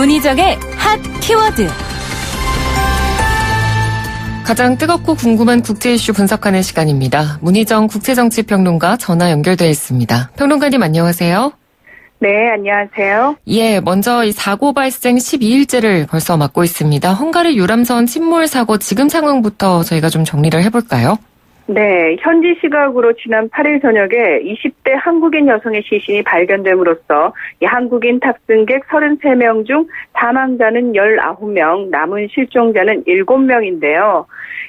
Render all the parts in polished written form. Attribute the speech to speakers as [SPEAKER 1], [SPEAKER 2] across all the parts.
[SPEAKER 1] 문희정의 핫 키워드.
[SPEAKER 2] 가장 뜨겁고 궁금한 국제 이슈 분석하는 시간입니다. 문희정 국제정치평론가 전화 연결되어 있습니다. 평론가님 안녕하세요.
[SPEAKER 3] 네, 안녕하세요.
[SPEAKER 2] 예, 먼저 이 사고 발생 12일째를 벌써 맞고 있습니다. 헝가리 유람선 침몰 사고 지금 상황부터 저희가 좀 정리를 해볼까요?
[SPEAKER 3] 네, 현지 시각으로 지난 8일 저녁에 20대 한국인 여성의 시신이 발견됨으로써 이 한국인 탑승객 33명 중 사망자는 19명, 남은 실종자는 7명인데요.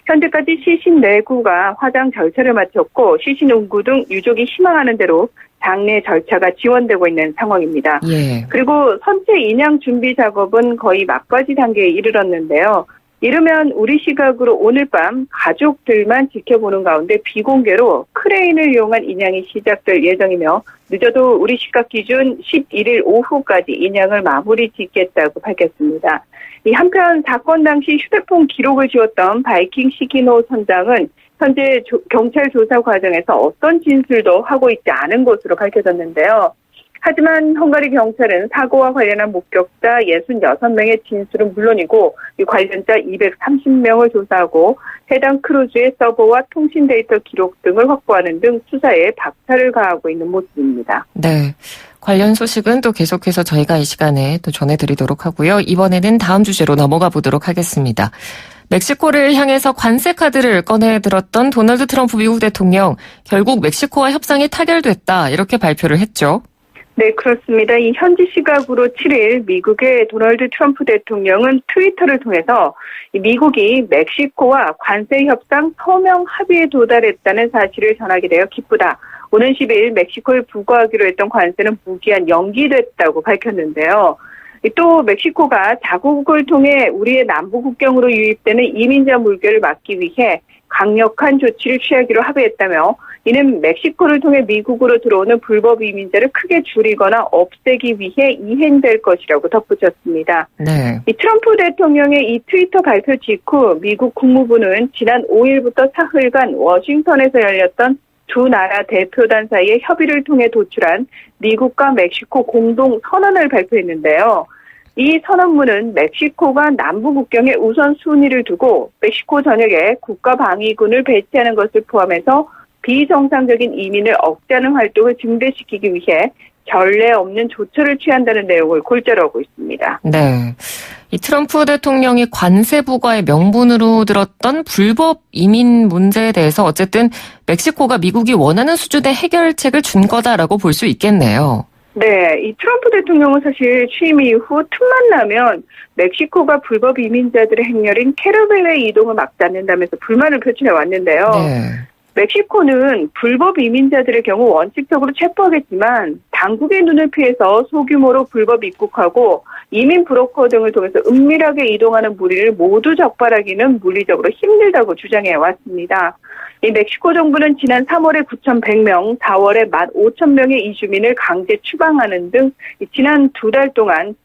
[SPEAKER 3] 현재까지 시신 내구가 화장 절차를 마쳤고 시신 운구 등 유족이 희망하는 대로 장례 절차가 지원되고 있는 상황입니다.
[SPEAKER 2] 예.
[SPEAKER 3] 그리고 선체 인양 준비 작업은 거의 막바지 단계에 이르렀는데요. 이르면 우리 시각으로 오늘 밤 가족들만 지켜보는 가운데 비공개로 크레인을 이용한 인양이 시작될 예정이며 늦어도 우리 시각 기준 11일 오후까지 인양을 마무리 짓겠다고 밝혔습니다. 이 한편 사건 당시 휴대폰 기록을 지웠던 바이킹 시키노 선장은 현재 경찰 조사 과정에서 어떤 진술도 하고 있지 않은 것으로 밝혀졌는데요. 하지만 헝가리 경찰은 사고와 관련한 목격자 66명의 진술은 물론이고 관련자 230명을 조사하고 해당 크루즈의 서버와 통신 데이터 기록 등을 확보하는 등 수사에 박차를 가하고 있는 모습입니다.
[SPEAKER 2] 네. 관련 소식은 또 계속해서 저희가 이 시간에 또 전해드리도록 하고요. 이번에는 다음 주제로 넘어가 보도록 하겠습니다. 멕시코를 향해서 관세 카드를 꺼내들었던 도널드 트럼프 미국 대통령, 결국 멕시코와 협상이 타결됐다 이렇게 발표를 했죠.
[SPEAKER 3] 네, 그렇습니다. 이 현지 시각으로 7일 미국의 도널드 트럼프 대통령은 트위터를 통해서 미국이 멕시코와 관세 협상 서명 합의에 도달했다는 사실을 전하게 되어 기쁘다. 오는 10일 멕시코에 부과하기로 했던 관세는 무기한 연기됐다고 밝혔는데요. 또 멕시코가 자국을 통해 우리의 남부 국경으로 유입되는 이민자 물결을 막기 위해 강력한 조치를 취하기로 합의했다며 이는 멕시코를 통해 미국으로 들어오는 불법 이민자를 크게 줄이거나 없애기 위해 이행될 것이라고 덧붙였습니다.
[SPEAKER 2] 네.
[SPEAKER 3] 이 트럼프 대통령의 이 트위터 발표 직후 미국 국무부는 지난 5일부터 사흘간 워싱턴에서 열렸던 두 나라 대표단 사이의 협의를 통해 도출한 미국과 멕시코 공동 선언을 발표했는데요. 이 선언문은 멕시코가 남부 국경에 우선순위를 두고 멕시코 전역에 국가방위군을 배치하는 것을 포함해서 비정상적인 이민을 억제하는 활동을 증대시키기 위해 전례 없는 조처를 취한다는 내용을 골자로 하고 있습니다.
[SPEAKER 2] 네. 이 트럼프 대통령이 관세 부과의 명분으로 들었던 불법 이민 문제에 대해서 어쨌든 멕시코가 미국이 원하는 수준의 해결책을 준 거다라고 볼 수 있겠네요.
[SPEAKER 3] 네, 이 트럼프 대통령은 사실 취임 이후 틈만 나면 멕시코가 불법 이민자들의 행렬인 캐러벨의 이동을 막지 않는다면서 불만을 표출해 왔는데요.
[SPEAKER 2] 네.
[SPEAKER 3] 멕시코는 불법 이민자들의 경우 원칙적으로 체포하겠지만 당국의 눈을 피해서 소규모로 불법 입국하고 이민 브로커 등을 통해서 은밀하게 이동하는 무리를 모두 적발하기는 물리적으로 힘들다고 주장해 왔습니다. 이 멕시코 정부는 지난 3월에 9,100명, 4월에 15,000명의 이주민을 강제 추방하는 등 지난 두 달 동안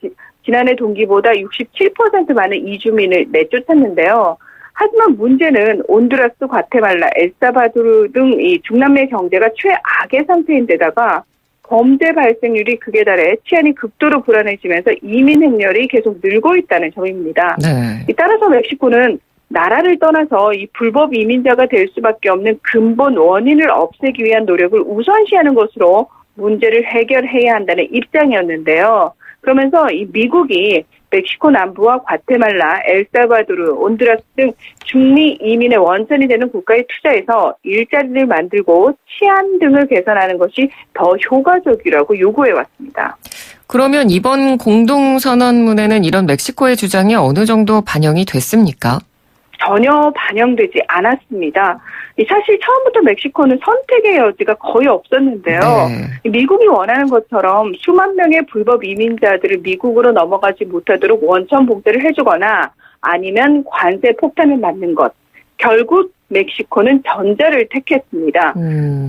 [SPEAKER 3] 지난해 동기보다 67% 많은 이주민을 내쫓았는데요. 하지만 문제는 온두라스, 과테말라, 엘사바도르 등 이 중남미 경제가 최악의 상태인데다가 범죄 발생률이 극에 달해 치안이 극도로 불안해지면서 이민 행렬이 계속 늘고 있다는 점입니다.
[SPEAKER 2] 네.
[SPEAKER 3] 따라서 멕시코는 나라를 떠나서 이 불법 이민자가 될 수밖에 없는 근본 원인을 없애기 위한 노력을 우선시하는 것으로 문제를 해결해야 한다는 입장이었는데요. 그러면서 이 미국이 멕시코 남부와 과테말라, 엘살바도르, 온두라스 등 중미 이민의 원천이 되는 국가에 투자해서 일자리를 만들고 치안 등을 개선하는 것이 더 효과적이라고 요구해왔습니다.
[SPEAKER 2] 그러면 이번 공동선언문에는 이런 멕시코의 주장이 어느 정도 반영이 됐습니까?
[SPEAKER 3] 전혀 반영되지 않았습니다. 사실 처음부터 멕시코는 선택의 여지가 거의 없었는데요.
[SPEAKER 2] 네.
[SPEAKER 3] 미국이 원하는 것처럼 수만 명의 불법 이민자들을 미국으로 넘어가지 못하도록 원천 봉쇄를 해주거나 아니면 관세 폭탄을 맞는 것. 결국 멕시코는 전자를 택했습니다.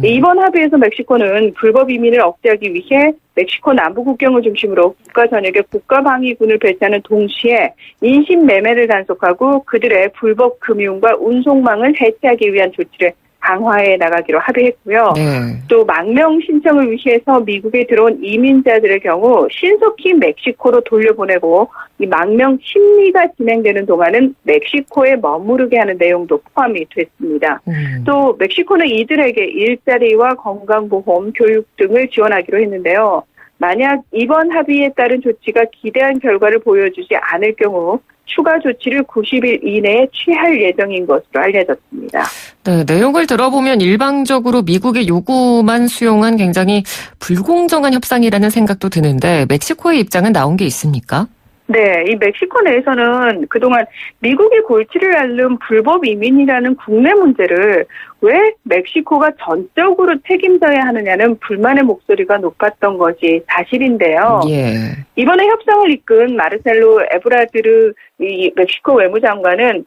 [SPEAKER 3] 이번 합의에서 멕시코는 불법 이민을 억제하기 위해 멕시코 남부 국경을 중심으로 국가 전역에 국가방위군을 배치하는 동시에 인신매매를 단속하고 그들의 불법 금융과 운송망을 해체하기 위한 조치를 강화해 나가기로 합의했고요.
[SPEAKER 2] 네.
[SPEAKER 3] 또 망명 신청을 위해서 미국에 들어온 이민자들의 경우 신속히 멕시코로 돌려보내고 이 망명 심리가 진행되는 동안은 멕시코에 머무르게 하는 내용도 포함이 됐습니다. 또 멕시코는 이들에게 일자리와 건강보험, 교육 등을 지원하기로 했는데요. 만약 이번 합의에 따른 조치가 기대한 결과를 보여주지 않을 경우 추가 조치를 90일 이내에 취할 예정인 것으로 알려졌습니다.
[SPEAKER 2] 네, 내용을 들어보면 일방적으로 미국의 요구만 수용한 굉장히 불공정한 협상이라는 생각도 드는데 멕시코의 입장은 나온 게 있습니까?
[SPEAKER 3] 네, 이 멕시코 내에서는 그동안 미국의 골치를 앓는 불법 이민이라는 국내 문제를 왜 멕시코가 전적으로 책임져야 하느냐는 불만의 목소리가 높았던 것이 사실인데요.
[SPEAKER 2] 예.
[SPEAKER 3] 이번에 협상을 이끈 마르셀로 에브라드르 이 멕시코 외무장관은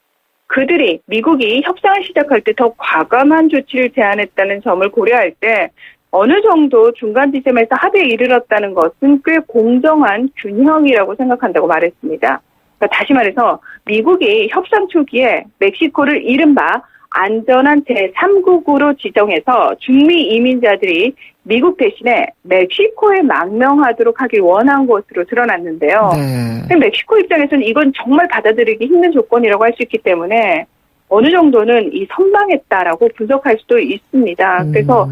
[SPEAKER 3] 그들이 미국이 협상을 시작할 때 더 과감한 조치를 제안했다는 점을 고려할 때 어느 정도 중간 지점에서 합의에 이르렀다는 것은 꽤 공정한 균형이라고 생각한다고 말했습니다. 그러니까 다시 말해서 미국이 협상 초기에 멕시코를 이른바 안전한 제3국으로 지정해서 중미 이민자들이 미국 대신에 멕시코에 망명하도록 하길 원한 것으로 드러났는데요.
[SPEAKER 2] 네.
[SPEAKER 3] 멕시코 입장에서는 이건 정말 받아들이기 힘든 조건이라고 할 수 있기 때문에 어느 정도는 이 선방했다라고 분석할 수도 있습니다. 그래서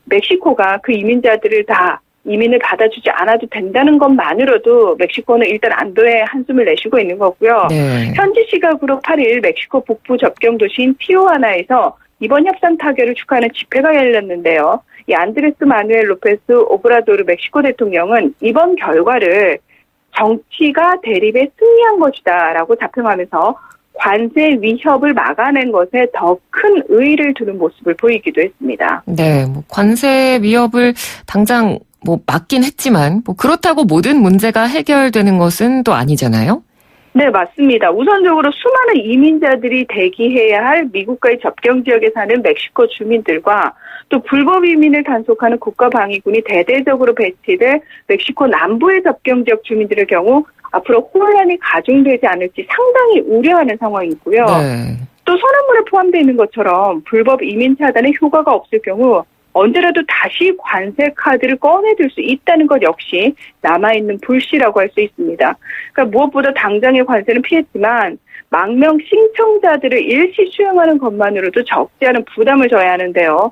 [SPEAKER 3] 멕시코가 그 이민자들을 다 이민을 받아주지 않아도 된다는 것만으로도 멕시코는 일단 안도의 한숨을 내쉬고 있는 거고요.
[SPEAKER 2] 네.
[SPEAKER 3] 현지 시각으로 8일 멕시코 북부 접경 도시인 티오하나에서 이번 협상 타결을 축하하는 집회가 열렸는데요. 이 안드레스 마누엘 로페스 오브라도르 멕시코 대통령은 이번 결과를 정치가 대립에 승리한 것이다라고 자평하면서 관세 위협을 막아낸 것에 더 큰 의의를 두는 모습을 보이기도 했습니다.
[SPEAKER 2] 네, 관세 위협을 당장 막긴 했지만 그렇다고 모든 문제가 해결되는 것은 또 아니잖아요.
[SPEAKER 3] 네, 맞습니다. 우선적으로 수많은 이민자들이 대기해야 할 미국과의 접경 지역에 사는 멕시코 주민들과 또 불법 이민을 단속하는 국가방위군이 대대적으로 배치될 멕시코 남부의 접경 지역 주민들의 경우 앞으로 혼란이 가중되지 않을지 상당히 우려하는 상황이고요.
[SPEAKER 2] 네.
[SPEAKER 3] 또 선언문에 포함되어 있는 것처럼 불법 이민 차단에 효과가 없을 경우 언제라도 다시 관세 카드를 꺼내들 수 있다는 것 역시 남아있는 불씨라고 할 수 있습니다. 그러니까 무엇보다 당장의 관세는 피했지만 망명 신청자들을 일시 수용하는 것만으로도 적지 않은 부담을 져야 하는데요.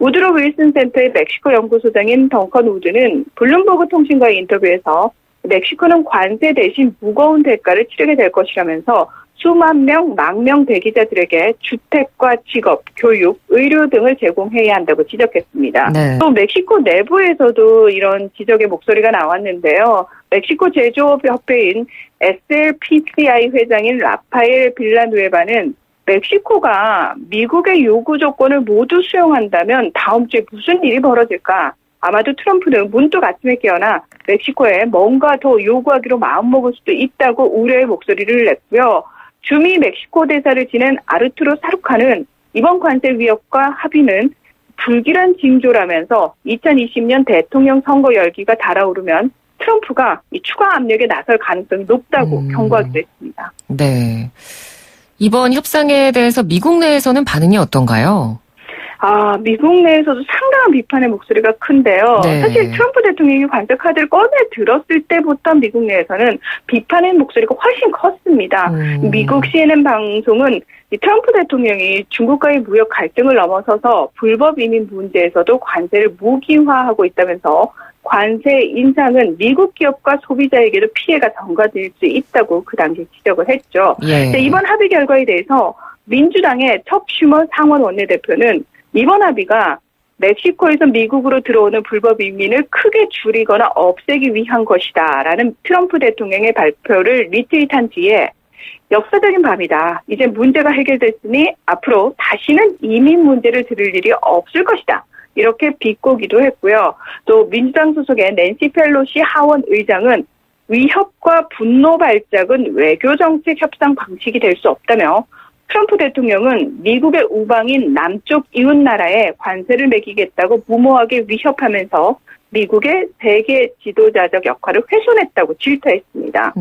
[SPEAKER 3] 우드로 윌슨 센터의 멕시코 연구소장인 덩컨 우드는 블룸버그 통신과의 인터뷰에서 멕시코는 관세 대신 무거운 대가를 치르게 될 것이라면서 수만 명, 망명 대기자들에게 주택과 직업, 교육, 의료 등을 제공해야 한다고 지적했습니다.
[SPEAKER 2] 네.
[SPEAKER 3] 또 멕시코 내부에서도 이런 지적의 목소리가 나왔는데요. 멕시코 제조업협회인 SLPCI 회장인 라파엘 빌라누에바는 멕시코가 미국의 요구 조건을 모두 수용한다면 다음 주에 무슨 일이 벌어질까? 아마도 트럼프는 문득 아침에 깨어나 멕시코에 뭔가 더 요구하기로 마음먹을 수도 있다고 우려의 목소리를 냈고요. 주미 멕시코 대사를 지낸 아르투로 사루카는 이번 관세 위협과 합의는 불길한 징조라면서 2020년 대통령 선거 열기가 달아오르면 트럼프가 이 추가 압력에 나설 가능성이 높다고 경고하기도 했습니다.
[SPEAKER 2] 네. 이번 협상에 대해서 미국 내에서는 반응이 어떤가요?
[SPEAKER 3] 미국 내에서도 상당한 비판의 목소리가 큰데요.
[SPEAKER 2] 네. 사실
[SPEAKER 3] 트럼프 대통령이 관세 카드를 꺼내 들었을 때부터 미국 내에서는 비판의 목소리가 훨씬 컸습니다. 미국 CNN 방송은 이 트럼프 대통령이 중국과의 무역 갈등을 넘어서서 불법 이민 문제에서도 관세를 무기화하고 있다면서 관세 인상은 미국 기업과 소비자에게도 피해가 전가될 수 있다고 그 당시에 지적을 했죠.
[SPEAKER 2] 예.
[SPEAKER 3] 이번 합의 결과에 대해서 민주당의 척 슈머 상원 원내대표는 이번 합의가 멕시코에서 미국으로 들어오는 불법 이민을 크게 줄이거나 없애기 위한 것이다라는 트럼프 대통령의 발표를 리트윗한 뒤에 역사적인 밤이다. 이제 문제가 해결됐으니 앞으로 다시는 이민 문제를 들을 일이 없을 것이다. 이렇게 비꼬기도 했고요. 또 민주당 소속의 낸시 펠로시 하원 의장은 위협과 분노 발작은 외교정책 협상 방식이 될 수 없다며 트럼프 대통령은 미국의 우방인 남쪽 이웃나라에 관세를 매기겠다고 무모하게 위협하면서 미국의 세계 지도자적 역할을 훼손했다고 질타했습니다.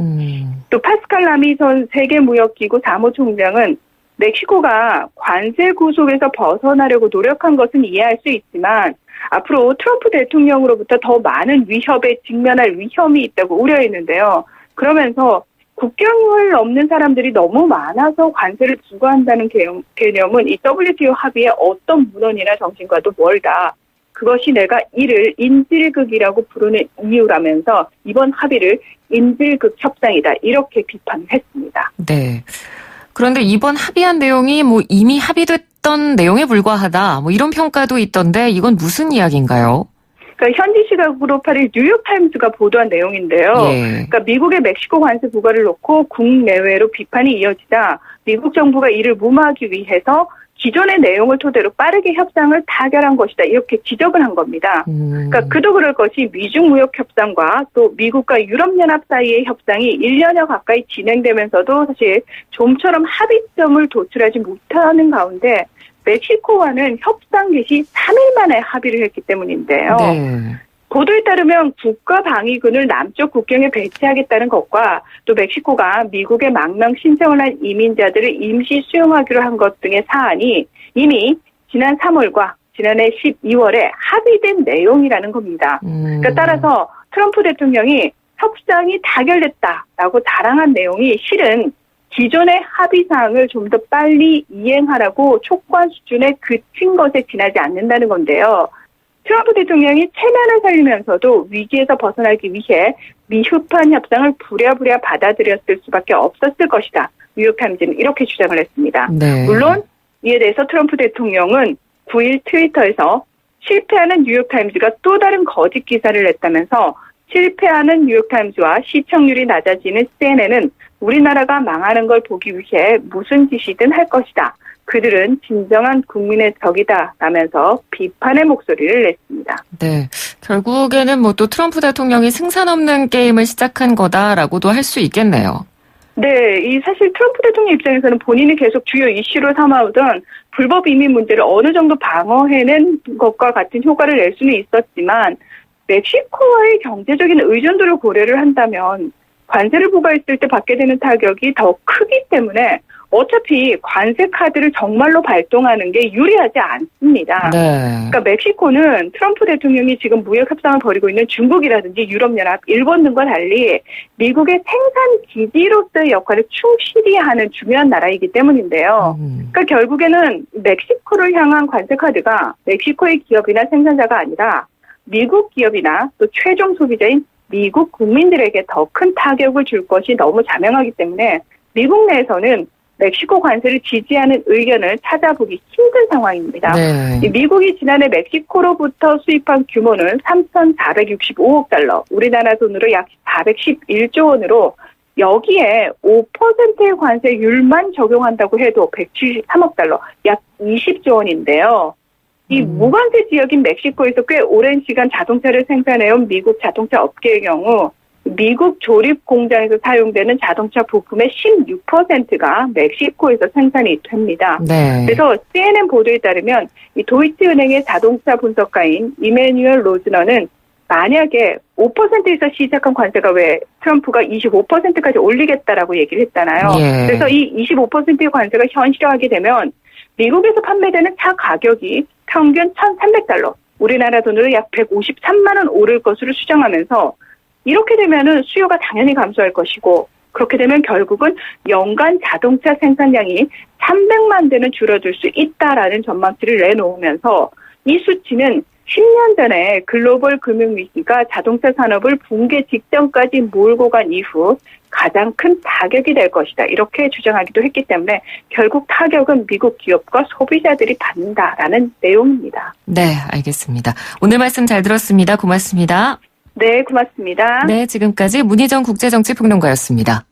[SPEAKER 3] 또 파스칼 라미 전 세계무역기구 사무총장은 멕시코가 관세 구속에서 벗어나려고 노력한 것은 이해할 수 있지만 앞으로 트럼프 대통령으로부터 더 많은 위협에 직면할 위험이 있다고 우려했는데요. 그러면서 국경을 넘는 사람들이 너무 많아서 관세를 부과한다는 개념은 이 WTO 합의의 어떤 문헌이나 정신과도 멀다. 그것이 내가 이를 인질극이라고 부르는 이유라면서 이번 합의를 인질극 협상이다. 이렇게 비판을 했습니다.
[SPEAKER 2] 네. 그런데 이번 합의한 내용이 이미 합의됐던 내용에 불과하다. 이런 평가도 있던데 이건 무슨 이야기인가요?
[SPEAKER 3] 그러니까 현지 시각으로 8일 뉴욕타임스가 보도한 내용인데요.
[SPEAKER 2] 예.
[SPEAKER 3] 그러니까 미국의 멕시코 관세 부과를 놓고 국내외로 비판이 이어지자 미국 정부가 이를 무마하기 위해서 기존의 내용을 토대로 빠르게 협상을 타결한 것이다. 이렇게 지적을 한 겁니다. 그러니까 그도 그럴 것이 미중 무역 협상과 또 미국과 유럽연합 사이의 협상이 1년여 가까이 진행되면서도 사실 좀처럼 합의점을 도출하지 못하는 가운데 멕시코와는 협상 개시 3일 만에 합의를 했기 때문인데요.
[SPEAKER 2] 네.
[SPEAKER 3] 보도에 따르면 국가방위군을 남쪽 국경에 배치하겠다는 것과 또 멕시코가 미국에 망명 신청을 한 이민자들을 임시 수용하기로 한 것 등의 사안이 이미 지난 3월과 지난해 12월에 합의된 내용이라는 겁니다. 그러니까 따라서 트럼프 대통령이 협상이 타결됐다라고 자랑한 내용이 실은 기존의 합의사항을 좀 더 빨리 이행하라고 촉구한 수준에 그친 것에 지나지 않는다는 건데요. 트럼프 대통령이 체면을 살리면서도 위기에서 벗어나기 위해 미흡한 협상을 부랴부랴 받아들였을 수밖에 없었을 것이다. 뉴욕타임즈는 이렇게 주장을 했습니다.
[SPEAKER 2] 네.
[SPEAKER 3] 물론 이에 대해서 트럼프 대통령은 9일 트위터에서 실패하는 뉴욕타임즈가 또 다른 거짓 기사를 냈다면서 실패하는 뉴욕타임즈와 시청률이 낮아지는 CNN은 우리나라가 망하는 걸 보기 위해 무슨 짓이든 할 것이다. 그들은 진정한 국민의 적이다 라면서 비판의 목소리를 냈습니다.
[SPEAKER 2] 네. 결국에는 또 트럼프 대통령이 승산 없는 게임을 시작한 거다라고도 할 수 있겠네요.
[SPEAKER 3] 네, 이 사실 트럼프 대통령 입장에서는 본인이 계속 주요 이슈로 삼아오던 불법 이민 문제를 어느 정도 방어해낸 것과 같은 효과를 낼 수는 있었지만 멕시코와의 경제적인 의존도를 고려를 한다면 관세를 부과했을 때 받게 되는 타격이 더 크기 때문에 어차피 관세 카드를 정말로 발동하는 게 유리하지 않습니다.
[SPEAKER 2] 네.
[SPEAKER 3] 그러니까 멕시코는 트럼프 대통령이 지금 무역 협상을 벌이고 있는 중국이라든지 유럽연합, 일본 등과 달리 미국의 생산 기지로서의 역할을 충실히 하는 중요한 나라이기 때문인데요. 그러니까 결국에는 멕시코를 향한 관세 카드가 멕시코의 기업이나 생산자가 아니라 미국 기업이나 또 최종 소비자인 미국 국민들에게 더 큰 타격을 줄 것이 너무 자명하기 때문에 미국 내에서는 멕시코 관세를 지지하는 의견을 찾아보기 힘든 상황입니다.
[SPEAKER 2] 네.
[SPEAKER 3] 미국이 지난해 멕시코로부터 수입한 규모는 3,465억 달러, 우리나라 돈으로 약 411조 원으로 여기에 5%의 관세율만 적용한다고 해도 173억 달러, 약 20조 원인데요. 이 무관세 지역인 멕시코에서 꽤 오랜 시간 자동차를 생산해온 미국 자동차 업계의 경우 미국 조립 공장에서 사용되는 자동차 부품의 16%가 멕시코에서 생산이 됩니다.
[SPEAKER 2] 네.
[SPEAKER 3] 그래서 CNN 보도에 따르면 이 도이치은행의 자동차 분석가인 이메뉴얼 로즈너는 만약에 5%에서 시작한 관세가 왜 트럼프가 25%까지 올리겠다라고 얘기를 했잖아요.
[SPEAKER 2] 예.
[SPEAKER 3] 그래서 이 25%의 관세가 현실화하게 되면 미국에서 판매되는 차 가격이 평균 1,300달러, 우리나라 돈으로 약 153만 원 오를 것으로 추정하면서 이렇게 되면은 수요가 당연히 감소할 것이고 그렇게 되면 결국은 연간 자동차 생산량이 300만 대는 줄어들 수 있다라는 전망치를 내놓으면서 이 수치는 10년 전에 글로벌 금융위기가 자동차 산업을 붕괴 직전까지 몰고 간 이후 가장 큰 타격이 될 것이다. 이렇게 주장하기도 했기 때문에 결국 타격은 미국 기업과 소비자들이 받는다라는 내용입니다.
[SPEAKER 2] 네, 알겠습니다. 오늘 말씀 잘 들었습니다. 고맙습니다.
[SPEAKER 3] 네, 고맙습니다.
[SPEAKER 2] 네, 지금까지 문희정 국제정치평론가였습니다.